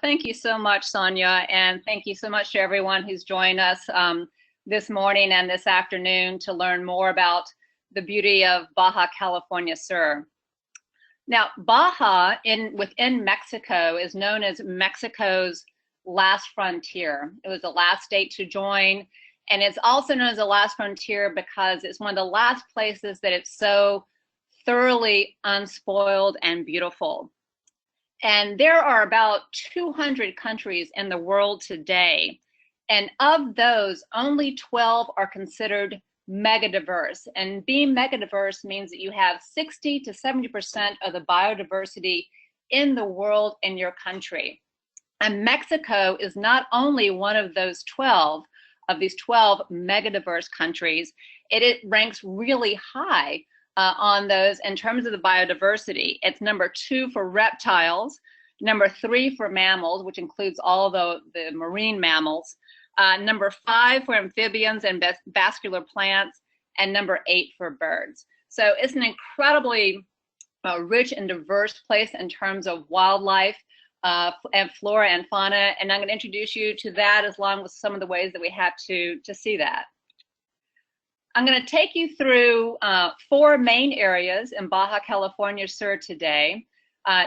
Thank you so much, Sonya, and thank you so much to everyone who's joined us this morning and this afternoon to learn more about the beauty of Baja California Sur. Now, Baja within Mexico is known as Mexico's last frontier. It was the last state to join, and it's also known as the last frontier because it's one of the last places that it's so thoroughly unspoiled and beautiful. And there are about 200 countries in the world today. And of those, only 12 are considered megadiverse. And being megadiverse means that you have 60 to 70% of the biodiversity in the world in your country. And Mexico is not only one of those 12, of these 12 megadiverse countries, it ranks really high on those in terms of the biodiversity. It's number 2 for reptiles, number 3 for mammals, which includes all the marine mammals, number 5 for amphibians and vascular plants, and number 8 for birds. So it's an incredibly rich and diverse place in terms of wildlife and flora and fauna, and I'm going to introduce you to that as long as some of the ways that we have to see that. I'm going to take you through 4 main areas in Baja California Sur today.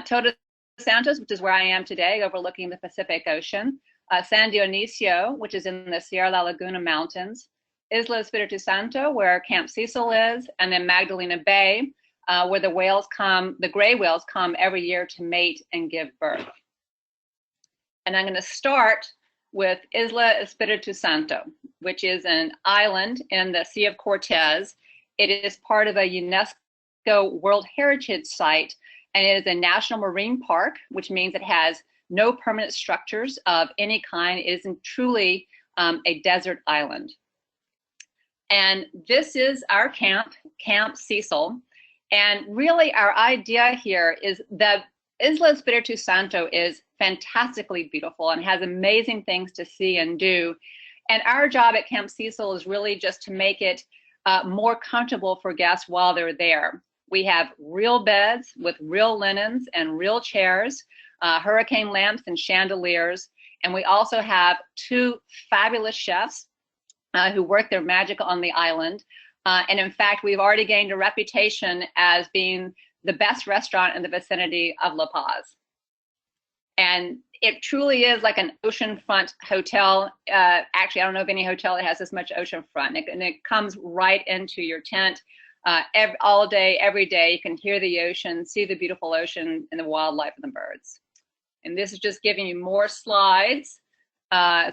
Todos Santos, which is where I am today, overlooking the Pacific Ocean. San Dionisio, which is in the Sierra La Laguna Mountains. Isla Espiritu Santo, where Camp Cecil is. And then Magdalena Bay, where the gray whales come every year to mate and give birth. And I'm going to start with Isla Espiritu Santo, which is an island in the Sea of Cortez. It is part of a UNESCO World Heritage Site, and it is a national marine park, which means it has no permanent structures of any kind. It is truly a desert island. And this is our camp, Camp Cecil. And really our idea here is that Isla Espiritu Santo is fantastically beautiful and has amazing things to see and do. And our job at Camp Cecil is really just to make it more comfortable for guests while they're there. We have real beds with real linens and real chairs, hurricane lamps and chandeliers. And we also have 2 fabulous chefs who work their magic on the island. And in fact, we've already gained a reputation as being the best restaurant in the vicinity of La Paz. And it truly is like an oceanfront hotel. Actually, I don't know of any hotel that has this much oceanfront. And it comes right into your tent all day, every day. You can hear the ocean, see the beautiful ocean and the wildlife and the birds. And this is just giving you more slides.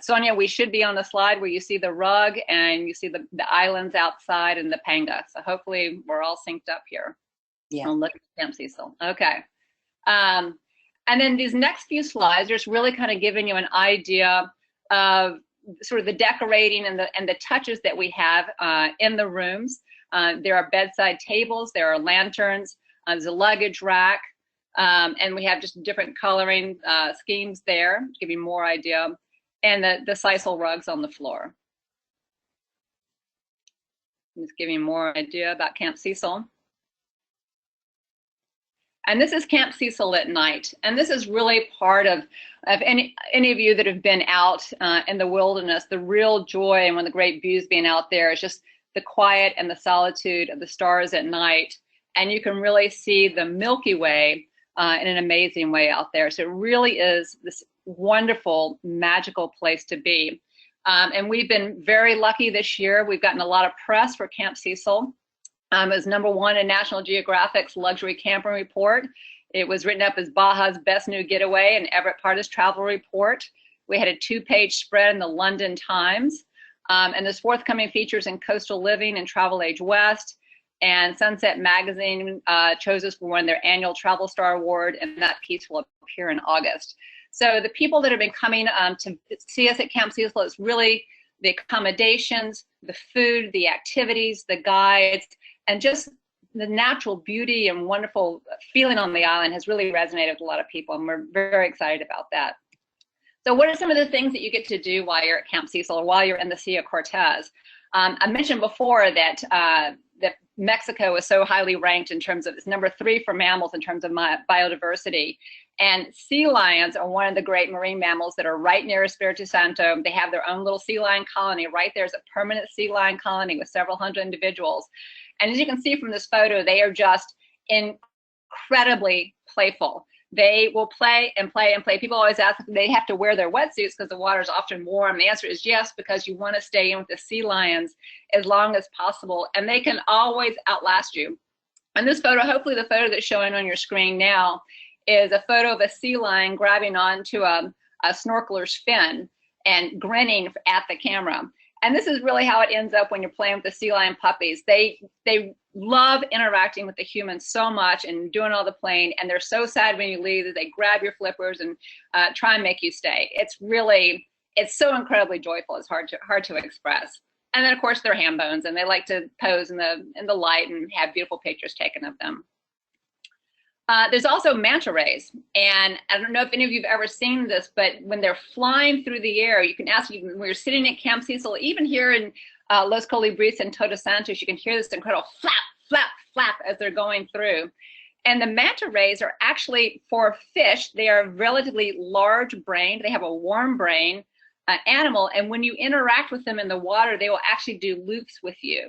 Sonya, we should be on the slide where you see the rug and you see the islands outside and the panga. So hopefully we're all synced up here. Yeah. I'll look at Camp Cecil. Okay. And then these next few slides are just really kind of giving you an idea of sort of the decorating and the touches that we have in the rooms. There are bedside tables, there are lanterns, there's a luggage rack, and we have just different coloring schemes there to give you more idea, and the sisal rugs on the floor. Just giving you more idea about Camp Cecil. And this is Camp Cecil at night. And this is really part of any of you that have been out in the wilderness, the real joy and one of the great views being out there is just the quiet and the solitude of the stars at night. And you can really see the Milky Way in an amazing way out there. So it really is this wonderful, magical place to be. And we've been very lucky this year. We've gotten a lot of press for Camp Cecil. It was #1 in National Geographic's Luxury Camping Report. It was written up as Baja's Best New Getaway in Everett Partis Travel Report. We had a 2-page spread in the London Times. And there's forthcoming features in Coastal Living and Travel Age West. And Sunset Magazine chose us for one of their annual Travel Star Award, and that piece will appear in August. So the people that have been coming to see us at Camp Cecil, it's really the accommodations, the food, the activities, the guides, and just the natural beauty and wonderful feeling on the island has really resonated with a lot of people, and we're very excited about that. So what are some of the things that you get to do while you're at Camp Cecil or while you're in the Sea of Cortez? I mentioned before that that Mexico is so highly ranked in terms of, it's #3 for mammals in terms of biodiversity. And sea lions are one of the great marine mammals that are right near Espiritu Santo. They have their own little sea lion colony. Right there's a permanent sea lion colony with several hundred individuals. And as you can see from this photo, they are just incredibly playful. They will play and play and play. People always ask if they have to wear their wetsuits because the water is often warm. The answer is yes, because you want to stay in with the sea lions as long as possible, and they can always outlast you. And this photo, hopefully the photo that's showing on your screen now, is a photo of a sea lion grabbing onto a snorkeler's fin and grinning at the camera. And this is really how it ends up when you're playing with the sea lion puppies. They love interacting with the humans so much and doing all the playing, and they're so sad when you leave that they grab your flippers and try and make you stay. It's so incredibly joyful. It's hard to express. And then of course they're ham bones, and they like to pose in the light and have beautiful pictures taken of them. There's also Manta Rays, and I don't know if any of you have ever seen this, but when they're flying through the air, you can ask, when you're sitting at Camp Cecil, even here in Los Colibris and Todos Santos, you can hear this incredible flap, flap, flap as they're going through. And the Manta Rays are actually, for fish, they are relatively large-brained. They have a warm brain animal, and when you interact with them in the water, they will actually do loops with you,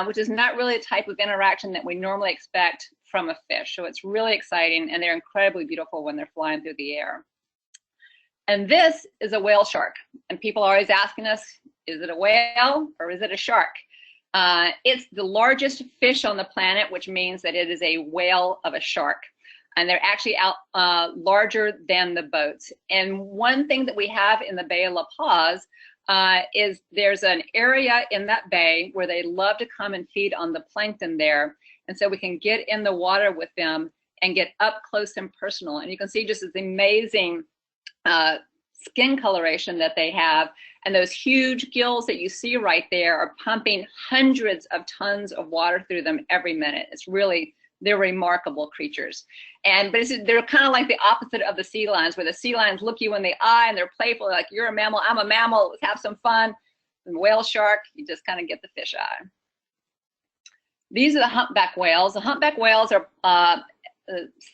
which is not really a type of interaction that we normally expect from a fish. So it's really exciting, and they're incredibly beautiful when they're flying through the air. And this is a whale shark. And people are always asking us, is it a whale or is it a shark? It's the largest fish on the planet, which means that it is a whale of a shark. And they're actually larger than the boats. And one thing that we have in the Bay of La Paz is there's an area in that bay where they love to come and feed on the plankton there. And so we can get in the water with them and get up close and personal. And you can see just this amazing skin coloration that they have. And those huge gills that you see right there are pumping hundreds of tons of water through them every minute. They're remarkable creatures. But they're kind of like the opposite of the sea lions, where the sea lions look you in the eye and they're playful, like, you're a mammal, I'm a mammal, let's have some fun. And whale shark, you just kind of get the fish eye. These are the humpback whales. The humpback whales are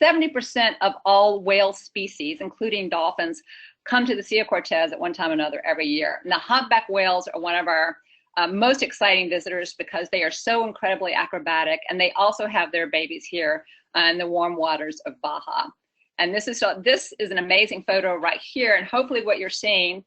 70% of all whale species, including dolphins, come to the Sea of Cortez at one time or another every year. And the humpback whales are one of our most exciting visitors because they are so incredibly acrobatic, and they also have their babies here in the warm waters of Baja. And this is an amazing photo right here, and hopefully what you're seeing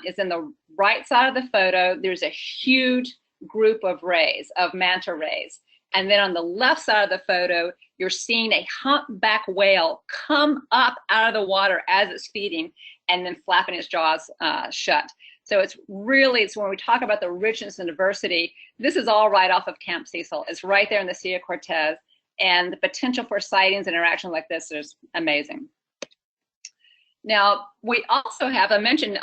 is in the right side of the photo, there's a huge group of rays, of manta rays. And then on the left side of the photo, you're seeing a humpback whale come up out of the water as it's feeding and then flapping its jaws shut. So it's when we talk about the richness and diversity, this is all right off of Camp Cecil. It's right there in the Sea of Cortez, and the potential for sightings and interaction like this is amazing. Now, we also have, I mentioned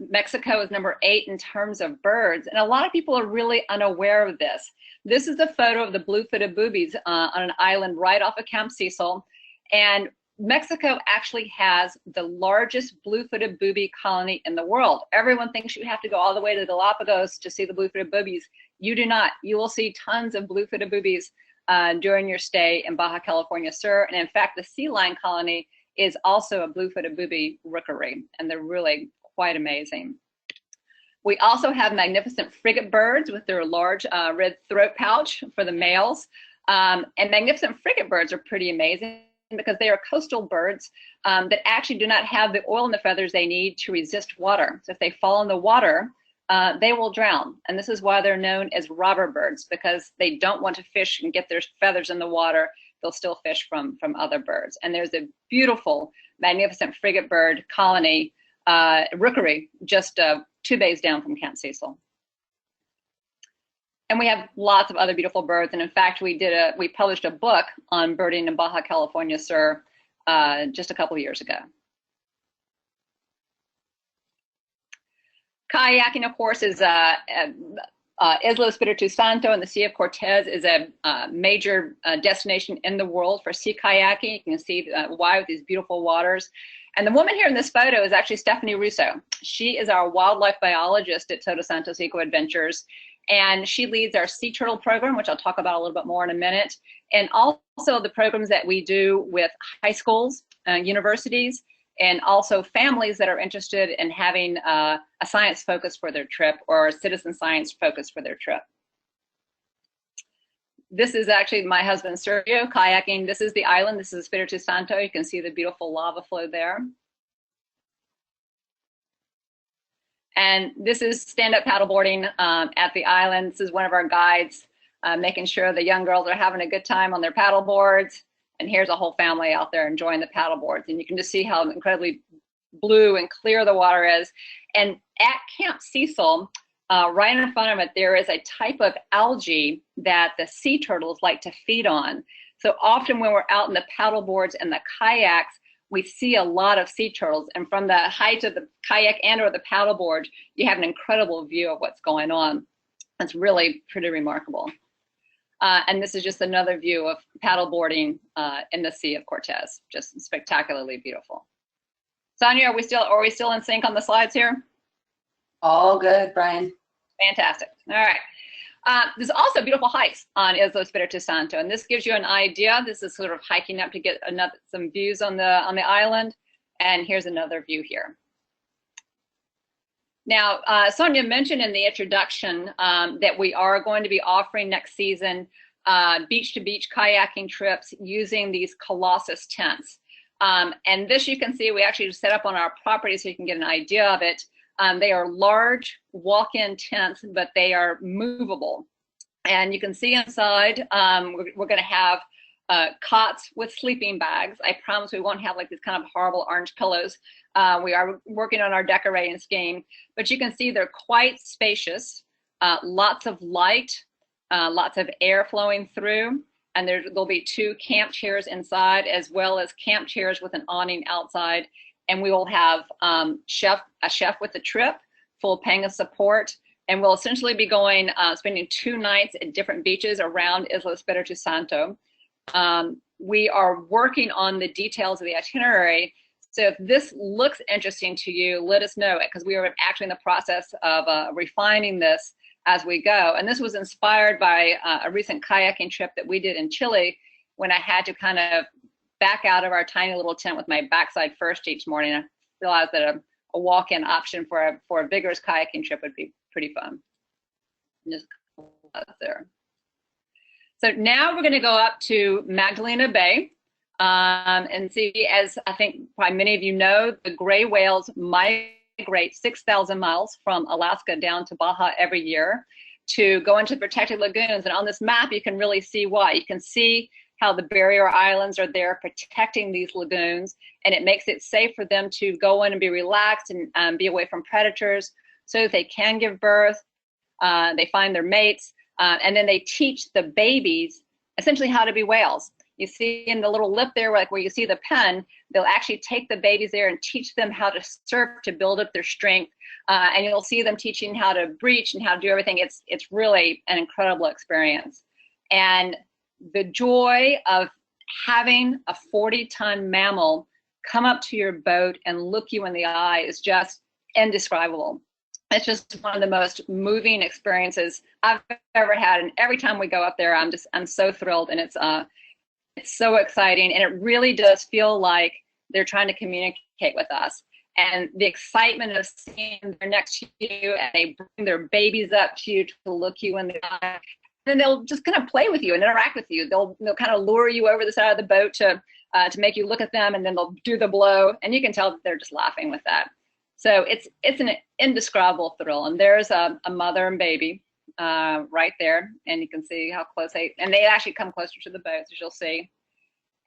Mexico is number 8 in terms of birds, and a lot of people are really unaware of this. This is a photo of the blue-footed boobies on an island right off of Camp Cecil, and Mexico actually has the largest blue-footed booby colony in the world. Everyone thinks you have to go all the way to the Galapagos to see the blue-footed boobies. You do not. You will see tons of blue-footed boobies during your stay in Baja California Sur, and in fact, the sea lion colony is also a blue-footed booby rookery, and they're really quite amazing. We also have magnificent frigate birds with their large red throat pouch for the males. And magnificent frigate birds are pretty amazing because they are coastal birds that actually do not have the oil in the feathers they need to resist water. So if they fall in the water, they will drown. And this is why they're known as robber birds, because they don't want to fish and get their feathers in the water. They'll still fish from other birds. And there's a beautiful, magnificent frigate bird colony, rookery, just 2 bays down from Camp Cecil. And we have lots of other beautiful birds. And in fact, we published a book on birding in Baja California Sur just a couple of years ago. Kayaking, of course, is Isla Espiritu Santo and the Sea of Cortez is a major destination in the world for sea kayaking. You can see why with these beautiful waters. And the woman here in this photo is actually Stephanie Russo. She is our wildlife biologist at Todos Santos Eco Adventures. And she leads our sea turtle program, which I'll talk about a little bit more in a minute. And also the programs that we do with high schools universities, and also families that are interested in having a science focus for their trip or a citizen science focus for their trip. This is actually my husband Sergio kayaking. This is the island. This is Espiritu Santo. You can see the beautiful lava flow there. And this is stand-up paddleboarding at the island. This is one of our guides making sure the young girls are having a good time on their paddle boards. And here's a whole family out there enjoying the paddle boards. And you can just see how incredibly blue and clear the water is. And at Camp Cecil, right in front of it, there is a type of algae that the sea turtles like to feed on. So often when we're out in the paddle boards and the kayaks, we see a lot of sea turtles. And from the height of the kayak and or the paddle board, you have an incredible view of what's going on. It's really pretty remarkable. And this is just another view of paddle boarding in the Sea of Cortez. Just spectacularly beautiful. Sonya, are we still in sync on the slides here? All good, Bryan. Fantastic. All right. There's also beautiful hikes on Isla Espiritu Santo, and this gives you an idea. This is sort of hiking up to get some views on the island. And here's another view here. Now, Sonya mentioned in the introduction that we are going to be offering next season beach-to-beach kayaking trips using these Colossus tents. And this you can see, we actually just set up on our property so you can get an idea of it. They are large walk-in tents, but they are movable. And you can see inside, we're going to have cots with sleeping bags. I promise we won't have like these kind of horrible orange pillows. We are working on our decorating scheme, but you can see they're quite spacious, lots of light, lots of air flowing through, and there'll be 2 camp chairs inside as well as camp chairs with an awning outside. And we will have a chef with the trip, full paying of support, and we'll essentially be going, spending 2 nights at different beaches around Isla Espiritu Santo. We are working on the details of the itinerary. So if this looks interesting to you, let us know it, because we are actually in the process of refining this as we go. And this was inspired by a recent kayaking trip that we did in Chile, when I had to kind of back out of our tiny little tent with my backside first each morning. I realized that a walk-in option for a vigorous kayaking trip would be pretty fun. Just there. So now we're going to go up to Magdalena Bay and see, as I think probably many of you know, the gray whales migrate 6,000 miles from Alaska down to Baja every year to go into protected lagoons. And on this map, you can really see why. You can see how the barrier islands are there protecting these lagoons, and it makes it safe for them to go in and be relaxed and be away from predators so that they can give birth. They find their mates, and then they teach the babies essentially how to be whales. You see in the little lip there, like where you see the pen, they'll actually take the babies there and teach them how to surf to build up their strength. And you'll see them teaching how to breach and how to do everything. It's really an incredible experience. And the joy of having a 40-ton mammal come up to your boat and look you in the eye is just indescribable. It's just one of the most moving experiences I've ever had. And every time we go up there, I'm so thrilled, and it's so exciting. And it really does feel like they're trying to communicate with us. And the excitement of seeing them next to you, and they bring their babies up to you to look you in the eye. And they'll just kind of play with you and interact with you. They'll kind of lure you over the side of the boat to make you look at them, and then they'll do the blow, and you can tell that they're just laughing with that. So it's an indescribable thrill. And there's a mother and baby right there, and you can see how close they actually come closer to the boat, as you'll see.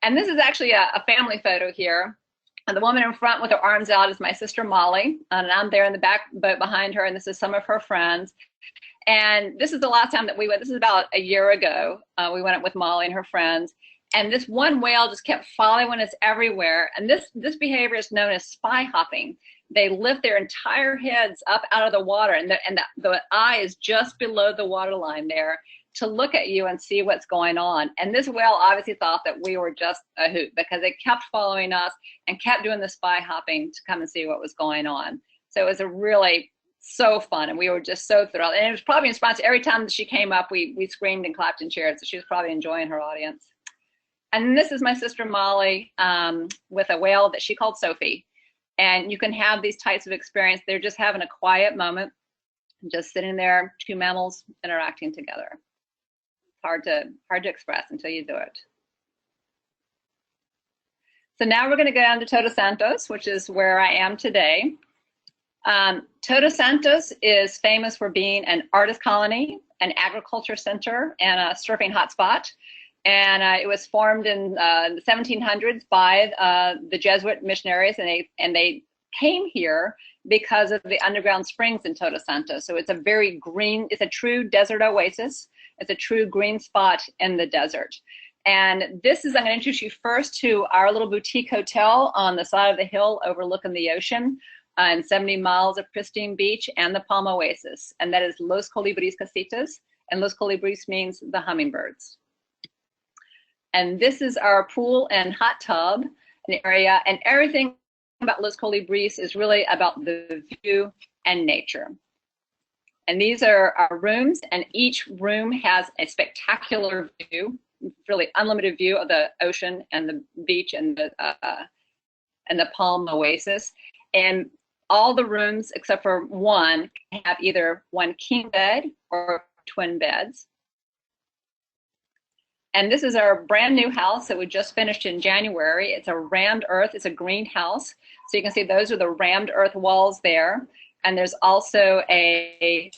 And this is actually a family photo here. And the woman in front with her arms out is my sister Molly, and I'm there in the back boat behind her, and this is some of her friends. And this is the last time that we went. This is about a year ago. We went up with Molly and her friends, and this one whale just kept following us everywhere. And this behavior is known as spyhopping. They lift their entire heads up out of the water, and the eye is just below the waterline there to look at you and see what's going on. And this whale obviously thought that we were just a hoot, because it kept following us and kept doing the spy hopping to come and see what was going on. So it was a really so fun, and we were just so thrilled. And it was probably in response to every time that she came up, we screamed and clapped and cheered. So she was probably enjoying her audience. And this is my sister Molly with a whale that she called Sophie. And you can have these types of experience. They're just having a quiet moment, just sitting there, two mammals interacting together. It's hard to express until you do it. So now we're going to go down to Todos Santos, which is where I am today. Todos Santos is famous for being an artist colony, an agriculture center, and a surfing hotspot. And it was formed in the 1700s by the Jesuit missionaries, and they came here because of the underground springs in Todos Santos. So it's a very green, it's a true desert oasis. It's a true green spot in the desert. And this is, I'm going to introduce you first to our little boutique hotel on the side of the hill overlooking the ocean and 70 miles of pristine beach and the Palm Oasis. And that is Los Colibris Casitas. And Los Colibris means the hummingbirds. And this is our pool and hot tub an area. And everything about Los Colibris is really about the view and nature. And these are our rooms, and each room has a spectacular view, really unlimited view of the ocean and the beach and the Palm Oasis. And all the rooms except for one have either one king bed or twin beds. And this is our brand new house that we just finished in January. It's a rammed earth, it's a greenhouse. So you can see those are the rammed earth walls there. And there's also a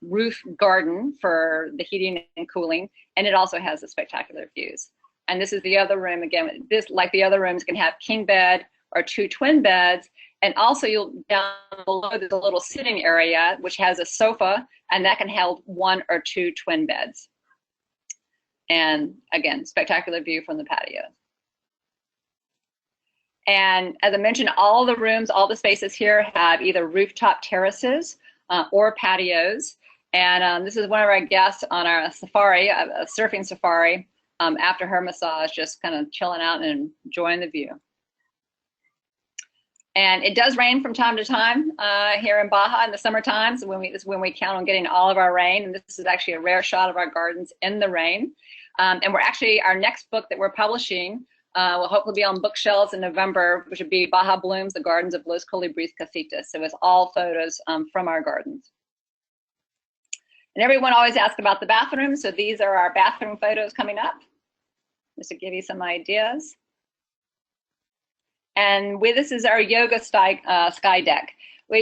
roof garden for the heating and cooling. And it also has the spectacular views. And this is the other room. Again, this, like the other rooms, can have king bed or two twin beds. And also you'll down below, there's a little sitting area, which has a sofa, and that can hold one or two twin beds. And again, spectacular view from the patio. And as I mentioned, all the rooms, all the spaces here have either rooftop terraces or patios. And this is one of our guests on our safari, a surfing safari, after her massage, just kind of chilling out and enjoying the view. And it does rain from time to time here in Baja in the summer times when we count on getting all of our rain. And this is actually a rare shot of our gardens in the rain. And we're actually, our next book that we're publishing will hopefully be on bookshelves in November, which would be Baja Blooms, the Gardens of Los Colibris Casitas. So it's all photos from our gardens. And everyone always asks about the bathroom. So these are our bathroom photos coming up, just to give you some ideas. And this is our yoga sky deck.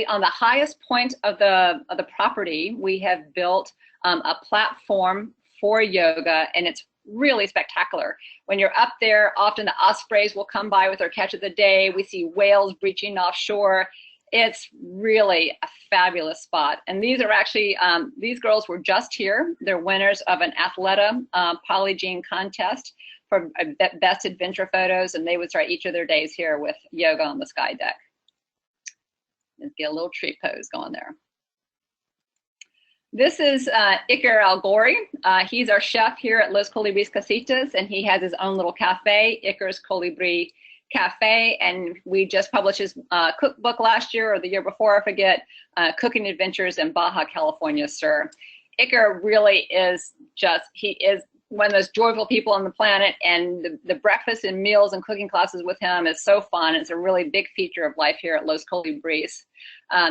On the highest point of the property, we have built a platform for yoga, and it's really spectacular. When you're up there, often the ospreys will come by with their catch of the day. We see whales breaching offshore. It's really a fabulous spot. And these are actually, these girls were just here. They're winners of an Athleta Polygene contest for best adventure photos, and they would start each of their days here with yoga on the sky deck. Let's get a little tree pose going there. This is Iker Algori. He's our chef here at Los Colibris Casitas, and he has his own little cafe, Iker's Colibri Cafe, and we just published his cookbook last year or the year before, I forget, Cooking Adventures in Baja California Sur. Iker really is he is one of those joyful people on the planet, and the breakfast and meals and cooking classes with him is so fun. It's a really big feature of life here at Los Colibris.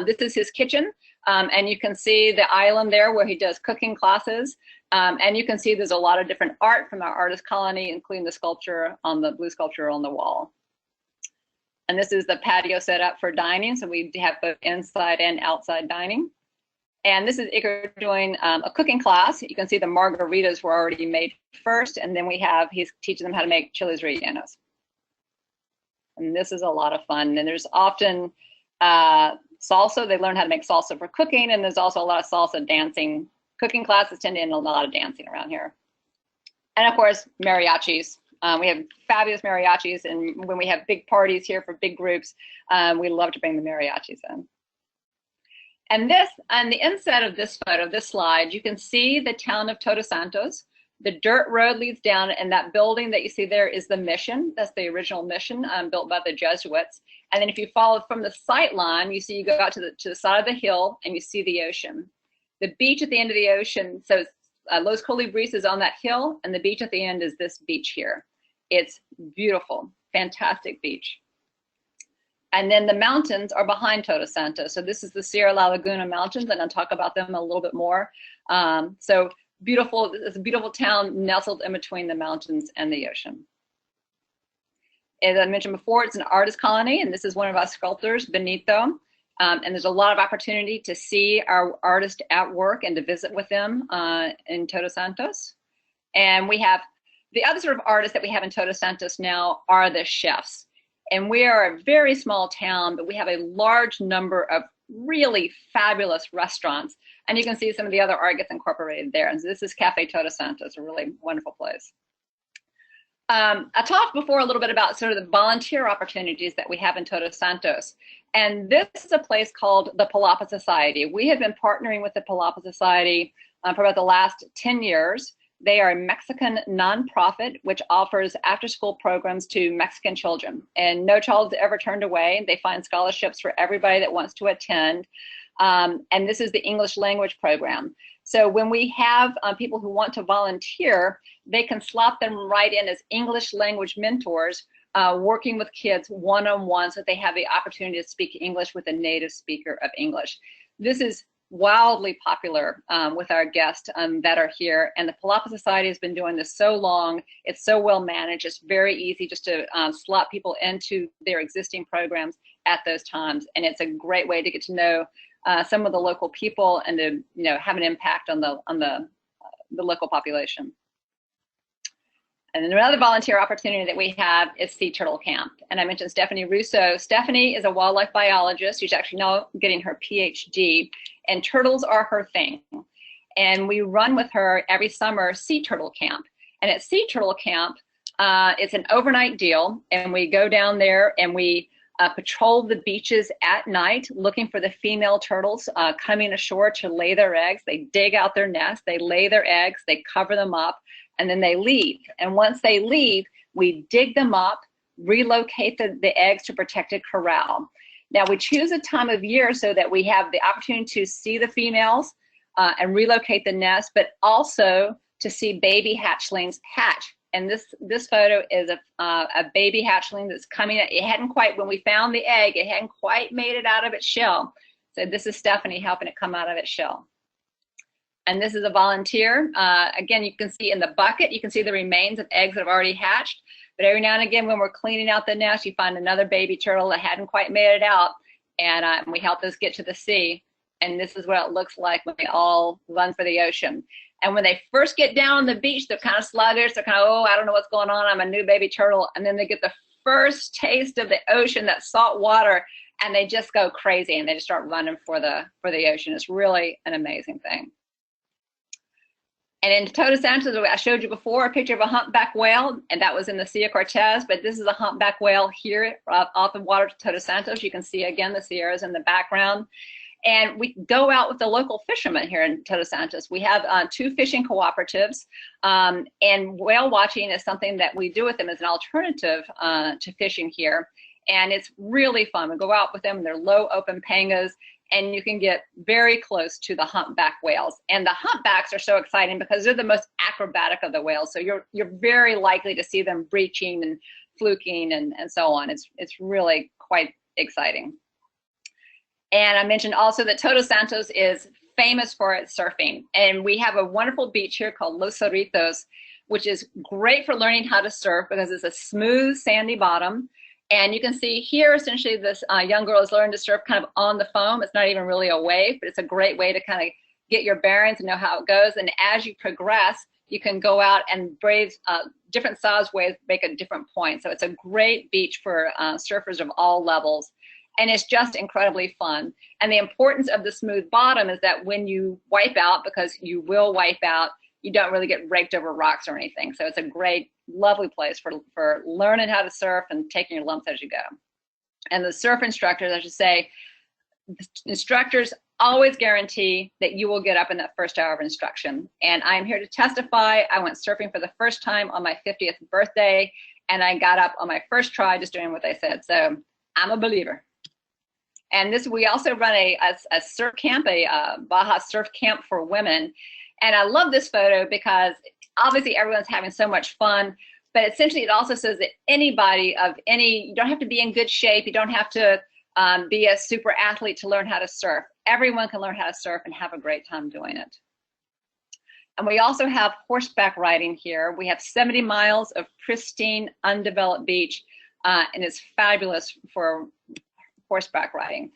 This is his kitchen, and you can see the island there where he does cooking classes, and you can see there's a lot of different art from our artist colony, including the sculpture on the blue sculpture on the wall. And this is the patio set up for dining, so we have both inside and outside dining. And this is Iker doing a cooking class. You can see the margaritas were already made first, and then he's teaching them how to make chiles rellenos. And this is a lot of fun. And there's often salsa. They learn how to make salsa for cooking, and there's also a lot of salsa dancing. Cooking classes tend to end a lot of dancing around here. And of course, mariachis. We have fabulous mariachis, and when we have big parties here for big groups, we love to bring the mariachis in. And this, on the inside of this photo, this slide, you can see the town of Todos Santos. The dirt road leads down, and that building that you see there is the mission. That's the original mission built by the Jesuits. And then if you follow from the sight line, you see you go out to the side of the hill, and you see the ocean. The beach at the end of the ocean, so Los Colibris is on that hill, and the beach at the end is this beach here. It's beautiful, fantastic beach. And then the mountains are behind Todos Santos. So this is the Sierra La Laguna Mountains, and I'll talk about them a little bit more. So beautiful, it's a beautiful town nestled in between the mountains and the ocean. As I mentioned before, it's an artist colony, and this is one of our sculptors, Benito. And there's a lot of opportunity to see our artists at work and to visit with them in Todos Santos. And we have the other sort of artists that we have in Todos Santos now are the chefs. And we are a very small town, but we have a large number of really fabulous restaurants. And you can see some of the other art gets incorporated there. And so this is Cafe Todos Santos, a really wonderful place. I talked before a little bit about sort of the volunteer opportunities that we have in Todos Santos. And this is a place called the Palapa Society. We have been partnering with the Palapa Society for about the last 10 years. They are a Mexican nonprofit which offers after-school programs to Mexican children. And no child is ever turned away. They find scholarships for everybody that wants to attend. And this is the English language program. So when we have people who want to volunteer, they can slot them right in as English language mentors, working with kids one-on-one so that they have the opportunity to speak English with a native speaker of English. This is wildly popular with our guests that are here, and the Palapa Society has been doing this so long. It's so well managed. It's very easy just to slot people into their existing programs at those times, and it's a great way to get to know some of the local people and to have an impact on the local population. And then another volunteer opportunity that we have is Sea Turtle Camp. And I mentioned Stephanie Russo. Stephanie is a wildlife biologist. She's actually now getting her PhD, and turtles are her thing. And we run with her every summer Sea Turtle Camp. And at Sea Turtle Camp, it's an overnight deal, and we go down there and we patrol the beaches at night looking for the female turtles coming ashore to lay their eggs. They dig out their nest, they lay their eggs, they cover them up, and then they leave. And once they leave, we dig them up, relocate the eggs to protected corral. Now we choose a time of year so that we have the opportunity to see the females and relocate the nest, but also to see baby hatchlings hatch. And this photo is a baby hatchling that's coming. It hadn't quite, when we found the egg, it hadn't quite made it out of its shell. So this is Stephanie helping it come out of its shell. And this is a volunteer. Again, you can see in the bucket, you can see the remains of eggs that have already hatched. But every now and again, when we're cleaning out the nest, you find another baby turtle that hadn't quite made it out. And we help those get to the sea. And this is what it looks like when they all run for the ocean. And when they first get down on the beach, they're kind of sluggish. They're kind of, oh, I don't know what's going on. I'm a new baby turtle. And then they get the first taste of the ocean, that salt water, and they just go crazy and they just start running for the ocean. It's really an amazing thing. And in Todos Santos, I showed you before a picture of a humpback whale, and that was in the Sea of Cortez, but this is a humpback whale here off the water to Todos Santos. You can see again the Sierras in the background. And we go out with the local fishermen here in Todos Santos. We have 2 fishing cooperatives, and whale watching is something that we do with them as an alternative to fishing here. And it's really fun. We go out with them, they're low open pangas, and you can get very close to the humpback whales. And the humpbacks are so exciting because they're the most acrobatic of the whales. So you're very likely to see them breaching and fluking and so on. It's really quite exciting. And I mentioned also that Todos Santos is famous for its surfing. And we have a wonderful beach here called Los Cerritos, which is great for learning how to surf because it's a smooth, sandy bottom. And you can see here, essentially, this young girl is learning to surf kind of on the foam. It's not even really a wave, but it's a great way to kind of get your bearings and know how it goes. And as you progress, you can go out and brave different size waves, make a different point. So it's a great beach for surfers of all levels. And it's just incredibly fun. And the importance of the smooth bottom is that when you wipe out, because you will wipe out, you don't really get raked over rocks or anything. So it's a great, lovely place for learning how to surf and taking your lumps as you go. And the surf instructors, I should say, instructors always guarantee that you will get up in that first hour of instruction. And I'm here to testify. I went surfing for the first time on my 50th birthday, and I got up on my first try just doing what they said. So I'm a believer. And we also run a surf camp, a Baja surf camp for women. And I love this photo because obviously everyone's having so much fun. But essentially, it also says that anybody of any, you don't have to be in good shape. You don't have to be a super athlete to learn how to surf. Everyone can learn how to surf and have a great time doing it. And we also have horseback riding here. We have 70 miles of pristine, undeveloped beach, and it's fabulous for horseback riding.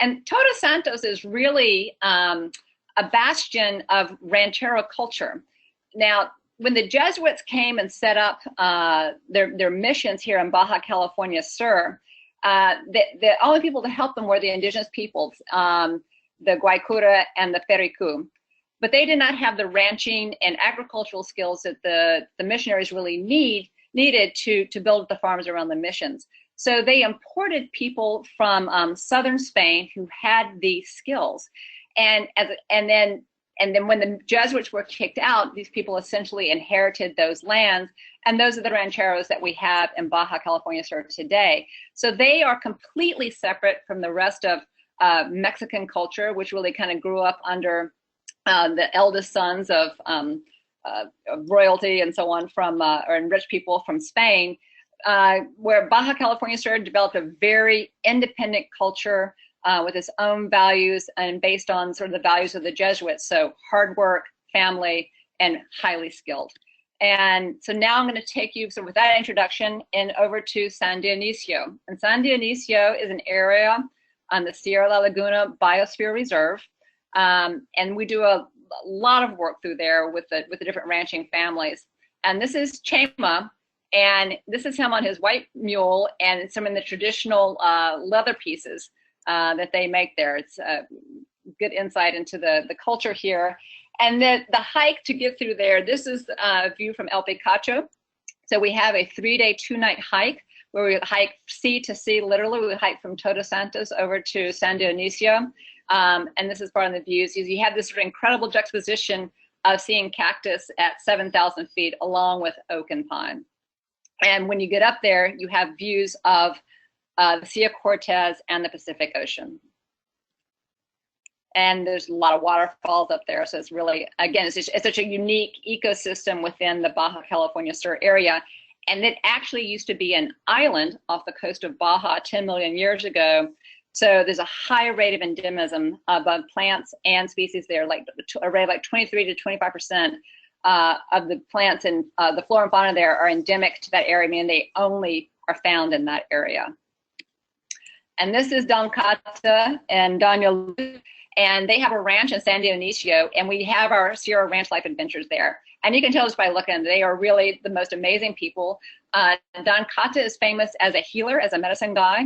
And Todos Santos is really a bastion of ranchero culture. Now, when the Jesuits came and set up their missions here in Baja California Sur, the only people to help them were the indigenous peoples, the Guaycura and the Pericu. But they did not have the ranching and agricultural skills that the missionaries really needed to build the farms around the missions. So they imported people from southern Spain who had these skills. And then when the Jesuits were kicked out, these people essentially inherited those lands, and those are the rancheros that we have in Baja California Sur today. So they are completely separate from the rest of Mexican culture, which really kind of grew up under the eldest sons of royalty and so on from, or rich people from Spain, where Baja California Sur developed a very independent culture with its own values and based on sort of the values of the Jesuits. So hard work, family, and highly skilled. And so now I'm going to take you, so with that introduction, and over to San Dionisio. And San Dionisio is an area on the Sierra La Laguna Biosphere Reserve. And we do a lot of work through there with the different ranching families. And this is Chema, and this is him on his white mule, and some of the traditional leather pieces that they make there. It's a good insight into the culture here. And the hike to get through there, this is a view from El Picacho. So we have a 3-day, 2-night hike where we hike sea to sea, literally. We hike from Todos Santos over to San Dionisio. And this is part of the views. You have this incredible juxtaposition of seeing cactus at 7,000 feet along with oak and pine. And when you get up there, you have views of the Sea of Cortez and the Pacific Ocean. And there's a lot of waterfalls up there. So it's really, again, it's such a unique ecosystem within the Baja California Sur area. And it actually used to be an island off the coast of Baja 10 million years ago. So there's a high rate of endemism of plants and species there, like a rate of like 23 to 25% of the plants and the flora and fauna there are endemic to that area, meaning they only are found in that area. And this is Don Cata and Daniel, and they have a ranch in San Dionisio, and we have our Sierra Ranch Life Adventures there. And you can tell just by looking, they are really the most amazing people. Don Cata is famous as a healer, as a medicine guy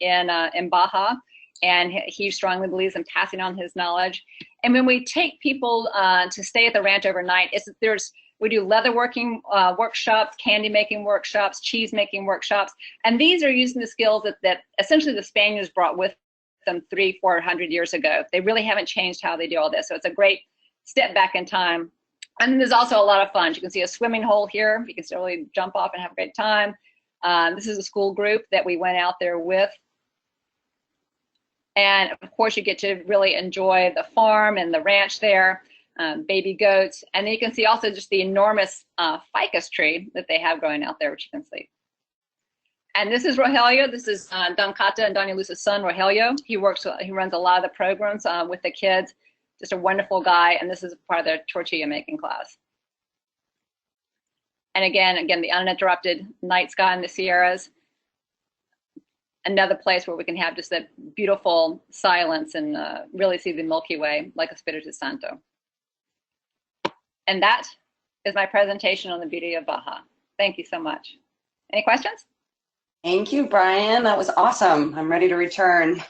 in Baja, and he strongly believes in passing on his knowledge. And when we take people to stay at the ranch overnight, we do leather working workshops, candy making workshops, cheese making workshops, and these are using the skills that essentially the Spaniards brought with them 300-400 years ago. They really haven't changed how they do all this, so it's a great step back in time. And there's also a lot of fun. You can see a swimming hole here. You can still really jump off and have a great time. This is a school group that we went out there with. And of course, you get to really enjoy the farm and the ranch there, baby goats. And then you can see also just the enormous ficus tree that they have growing out there, which you can see. And this is Rogelio. This is Don Cata and Doña Luz's son, Rogelio. He runs a lot of the programs with the kids. Just a wonderful guy, and this is part of their tortilla making class. And again, the uninterrupted night sky in the Sierras. Another place where we can have just that beautiful silence and really see the Milky Way like Espiritu Santo. And that is my presentation on the beauty of Baja. Thank you so much. Any questions? Thank you, Bryan. That was awesome. I'm ready to return.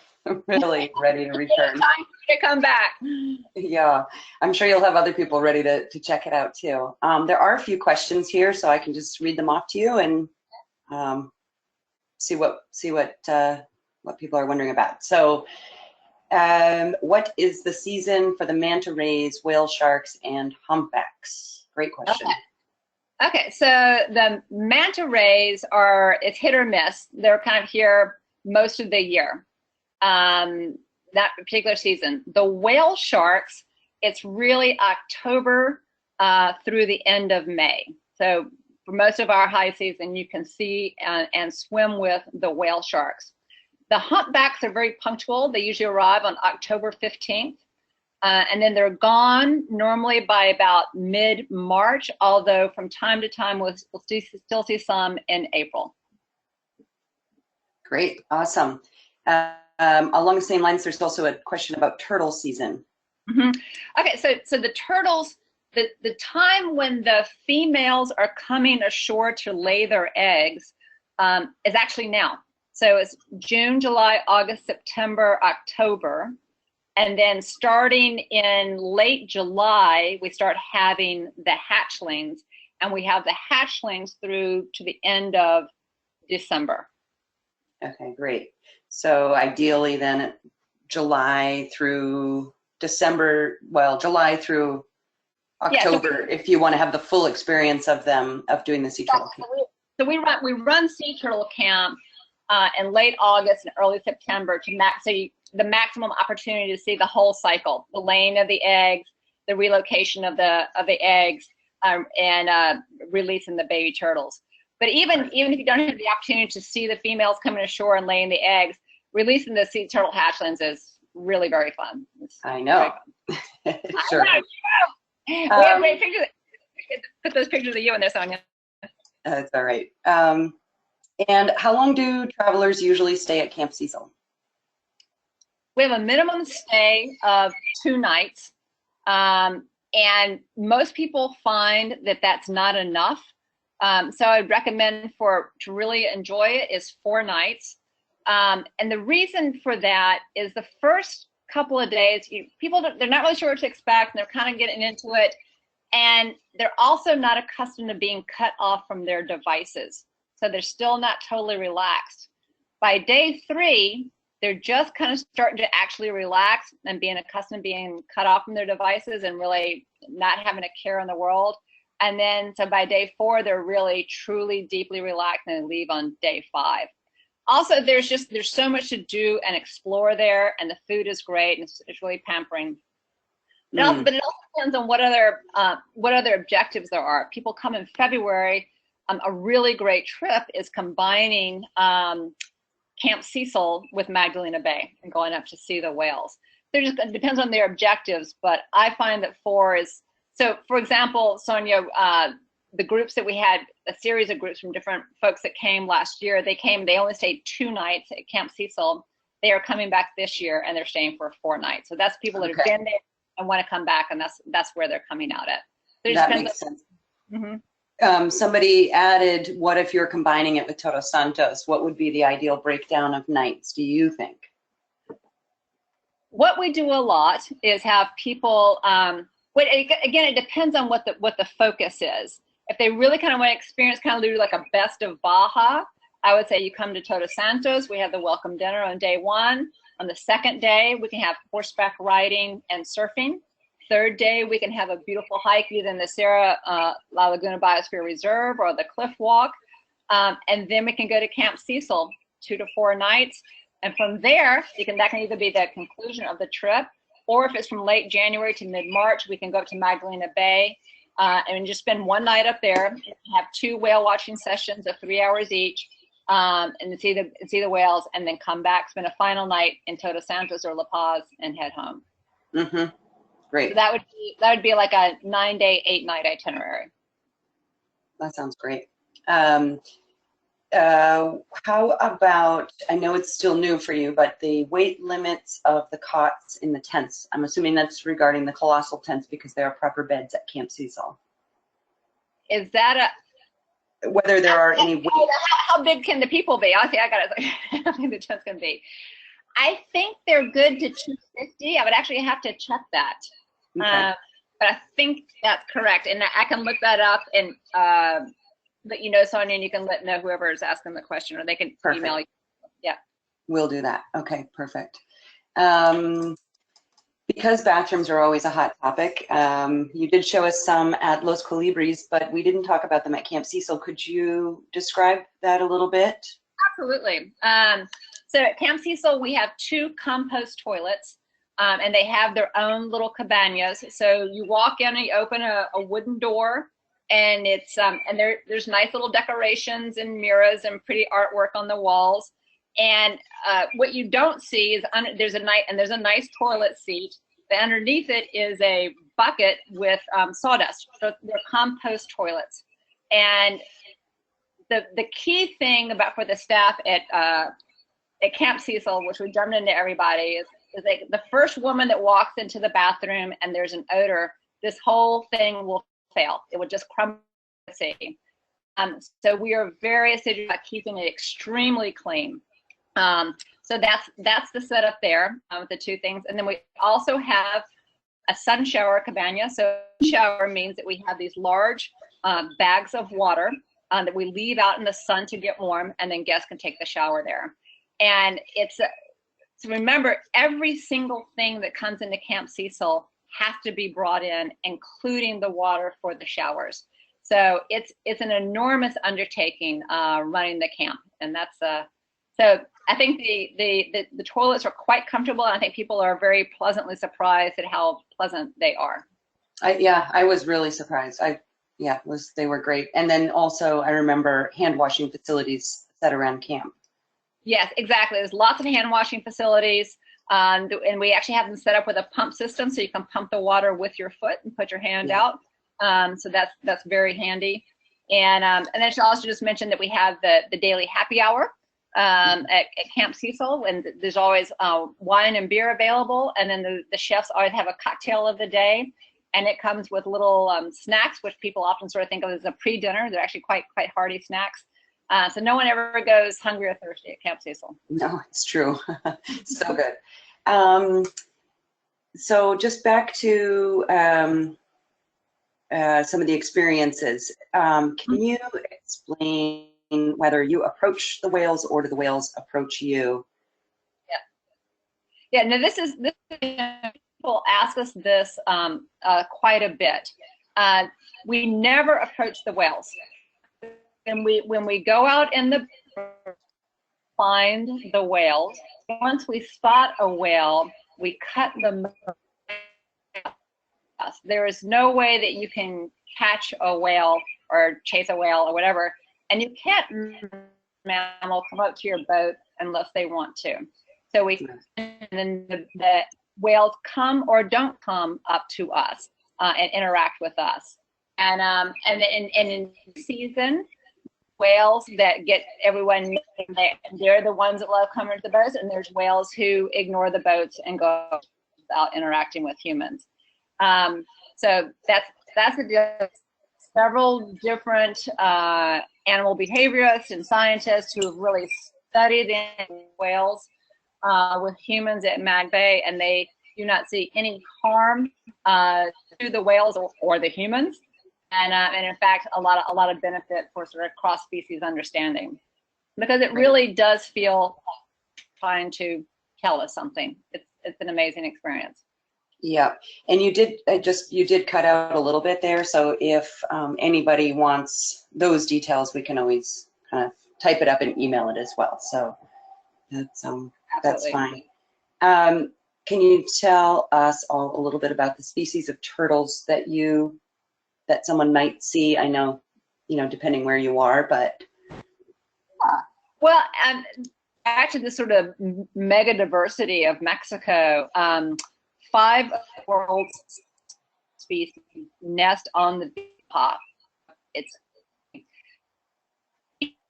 Really ready to return. Time for you to come back. Yeah, I'm sure you'll have other people ready to check it out too. There are a few questions here, so I can just read them off to you and see what people are wondering about. So, what is the season for the manta rays, whale sharks, and humpbacks? Great question. Okay, so the manta rays it's hit or miss. They're kind of here most of the year. That particular season. The whale sharks, it's really October through the end of May. So for most of our high season, you can see and swim with the whale sharks. The humpbacks are very punctual. They usually arrive on October 15th. And then they're gone normally by about mid-March, although from time to time we'll still see some in April. Great, awesome. Along the same lines, there's also a question about turtle season. Mm-hmm. Okay, so the turtles, the time when the females are coming ashore to lay their eggs is actually now. So it's June, July, August, September, October. And then starting in late July, we start having the hatchlings, and we have the hatchlings through to the end of December. Okay, great. So ideally then July through December, well, July through October, if you want to have the full experience of them, of doing the sea turtle camp. So we run sea turtle camp in late August and early September to the maximum opportunity to see the whole cycle, the laying of the eggs, the relocation of the eggs, and releasing the baby turtles. But even if you don't have the opportunity to see the females coming ashore and laying the eggs, releasing the sea turtle hatchlings is really very fun. I know. Sure. We have great pictures. Put those pictures of you in there, Sonya. That's all right. And how long do travelers usually stay at Camp Cecil? We have a minimum stay of 2 nights, and most people find that that's not enough. So I'd recommend to really enjoy it is 4 nights. And the reason for that is the first couple of days, they're not really sure what to expect, and they're kind of getting into it, and they're also not accustomed to being cut off from their devices. So they're still not totally relaxed. By day 3, they're just kind of starting to actually relax and being accustomed to being cut off from their devices and really not having a care in the world. And then, so by day 4, they're really, truly, deeply relaxed and leave on day 5. Also, there's so much to do and explore there, and the food is great, and it's really pampering. But it also depends on what other objectives there are. People come in February. A really great trip is combining Camp Cecil with Magdalena Bay and going up to see the whales. It depends on their objectives, but I find that 4 is, so for example, Sonya, the groups that we had, a series of groups from different folks that came last year, they only stayed 2 nights at Camp Cecil. They are coming back this year and they're staying for 4 nights. So that's people that have been there and want to come back, and that's where they're coming out at. That makes sense. Mm-hmm. Somebody added, what if you're combining it with Todos Santos? What would be the ideal breakdown of nights, do you think? What we do a lot is have people, again, it depends on what the focus is. If they really kind of want to experience, kind of do like a best of Baja, I would say you come to Todos Santos. We have the welcome dinner on day 1. On the 2nd day, we can have horseback riding and surfing. 3rd day, we can have a beautiful hike either in the Sierra La Laguna Biosphere Reserve or the Cliff Walk. And then we can go to Camp Cecil 2 to 4 nights. And from there, that can either be the conclusion of the trip, or if it's from late January to mid-March, we can go up to Magdalena Bay and just spend 1 night up there, have 2 whale watching sessions of 3 hours each, and see the whales, and then come back, spend a final night in Todos Santos or La Paz, and head home. Mm-hmm. Great. So that would be like a 9-day, 8-night itinerary. That sounds great. How about, I know it's still new for you, but the weight limits of the cots in the tents? I'm assuming that's regarding the colossal tents because there are proper beds at Camp Cecil. Is that whether there are any weight? How big can the people be? I think the tents can be. I think they're good to 250. I would actually have to check that. Okay. But I think that's correct. And I can look that up and let you know, Sonya, and you can know whoever is asking the question, or they can email you. Yeah. We'll do that. Okay, perfect. Because bathrooms are always a hot topic, you did show us some at Los Colibris, but we didn't talk about them at Camp Cecil. Could you describe that a little bit? Absolutely. So at Camp Cecil, we have 2 compost toilets, and they have their own little cabanas. So you walk in and you open a wooden door, and it's and there's nice little decorations and mirrors and pretty artwork on the walls. And what you don't see is there's a nice toilet seat. But underneath it is a bucket with sawdust. So they're compost toilets. And the key thing for the staff at Camp Cecil, which we jumped into everybody, is like the first woman that walks into the bathroom and there's an odor, this whole thing will fail. It would just crumble. So we are very assiduous about keeping it extremely clean. So that's the setup there with the two things. And then we also have a sun shower cabana. So shower means that we have these large bags of water that we leave out in the sun to get warm, and then guests can take the shower there. And so remember, every single thing that comes into Camp Cecil has to be brought in, including the water for the showers. So it's an enormous undertaking running the camp, and that's so I think the toilets are quite comfortable, and I think people are very pleasantly surprised at how pleasant they are. I was really surprised. They were great. And then also I remember hand washing facilities set around camp. Yes, exactly. There's lots of hand washing facilities, and we actually have them set up with a pump system, so you can pump the water with your foot and put your hand out. So that's very handy. And then I should also just mention that we have the daily happy hour at Camp Cecil, and there's always wine and beer available. And then the chefs always have a cocktail of the day, and it comes with little snacks, which people often sort of think of as a pre-dinner. They're actually quite hearty snacks. So no one ever goes hungry or thirsty at Camp Cecil. No, it's true. So good. So just back to some of the experiences. Can you explain whether you approach the whales or do the whales approach you? Yeah. No, this is people ask us this quite a bit. We never approach the whales. When we go out in the find the whales, once we spot a whale, we cut them. There is no way that you can catch a whale or chase a whale or whatever, and you can't mammal come up to your boat unless they want to. So and then the whales come or don't come up to us and interact with us. And in season, whales that get everyone, they're the ones that love coming to the boats, and there's whales who ignore the boats and go without interacting with humans. So that's the deal. Several different animal behaviorists and scientists who have really studied in whales with humans at Mag Bay, and they do not see any harm to the whales or the humans. And in fact, a lot of benefit for sort of cross-species understanding, because it really does feel trying to tell us something. It's an amazing experience. Yeah, and you did cut out a little bit there. So if anybody wants those details, we can always kind of type it up and email it as well. So that's fine. Can you tell us all a little bit about the species of turtles that someone might see? I know, depending where you are, but. Well, actually, this sort of mega diversity of Mexico, 5 of the world's species nest on the Baja. It's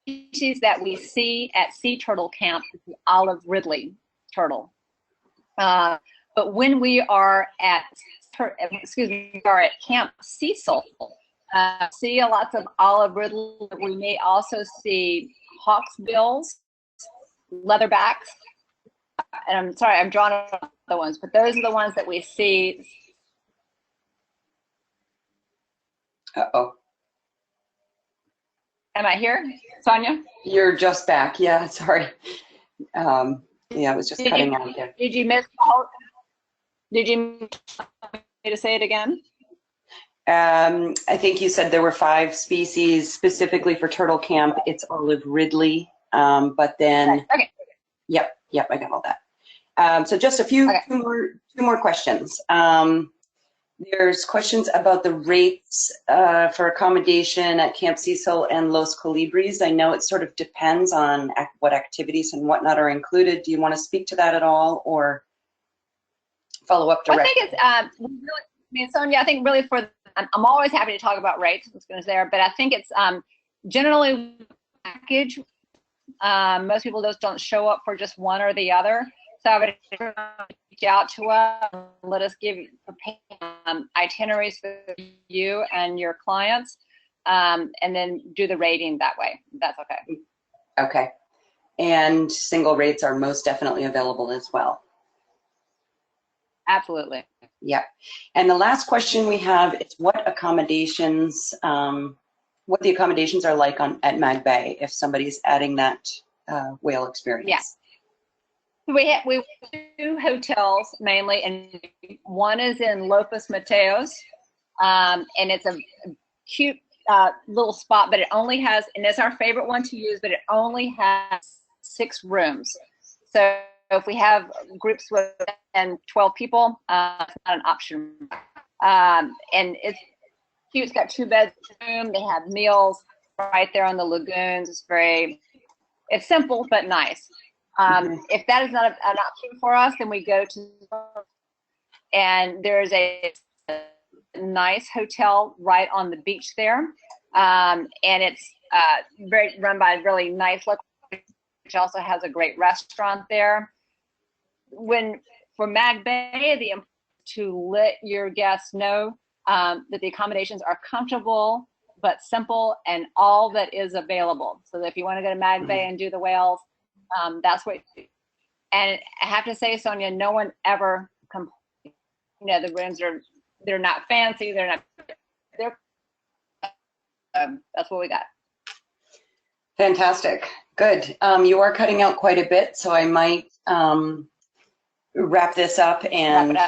species that we see at sea turtle camp is the olive ridley turtle. But when we are at Camp Cecil, see lots of olive ridley. We may also see hawksbills, leatherbacks, and I'm sorry, I'm drawing other ones, but those are the ones that we see. Uh-oh. Am I here, Sonya? You're just back. Yeah, sorry. Yeah, it was just cutting out there. Did you miss Did you miss me to say it again? I think you said there were 5 species specifically for turtle camp. It's olive ridley, but then. Okay. Yep, I got all that. So just a few, okay. two more questions. There's questions about the rates for accommodation at Camp Cecil and Los Colibris. I know it sort of depends on what activities and whatnot are included. Do you want to speak to that at all, or follow up directly? I think it's, really, I mean, Sonya, I think really I'm always happy to talk about rates, I was going to say, but I think it's generally package. Most people just don't show up for just one or the other. So I would reach out to us, let us give itineraries for you and your clients, and then do the rating that way. That's okay. Okay. And single rates are most definitely available as well. Absolutely. Yeah. And the last question we have is what the accommodations are like at Mag Bay if somebody's adding that whale experience. Yeah. We have 2 hotels mainly, and one is in Lopez Mateos, and it's a cute little spot, but it only has, and it's our favorite one to use, but it only has 6 rooms. So if we have groups with 12 people, it's not an option. And it's cute. It's got 2 bedrooms. They have meals right there on the lagoons. It's simple but nice. If that is not an option for us, then we go to, and there's a nice hotel right on the beach there, and it's run by a really nice local, which also has a great restaurant there. For Mag Bay, to let your guests know that the accommodations are comfortable but simple and all that is available. So that if you want to go to Mag Bay and do the whales, that's what. And I have to say, Sonya, no one ever complains. The rooms they're not fancy. That's what we got. Fantastic. Good. You are cutting out quite a bit, so I might wrap this up, and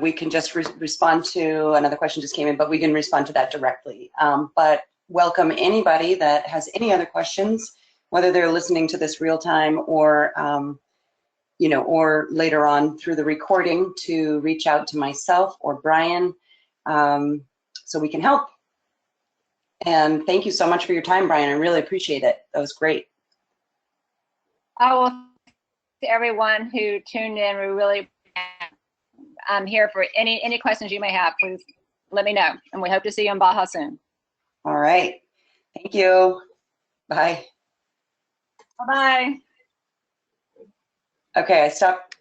we can just respond to another question just came in, but we can respond to that directly. But welcome anybody that has any other questions, whether they're listening to this real time or or later on through the recording, to reach out to myself or Bryan so we can help. And thank you so much for your time, Bryan. I really appreciate it. That was great. Oh, well, to everyone who tuned in, I'm here for any questions you may have. Please let me know, and we hope to see you in Baja soon. All right. Thank you. Bye. Bye-bye. Okay, I stopped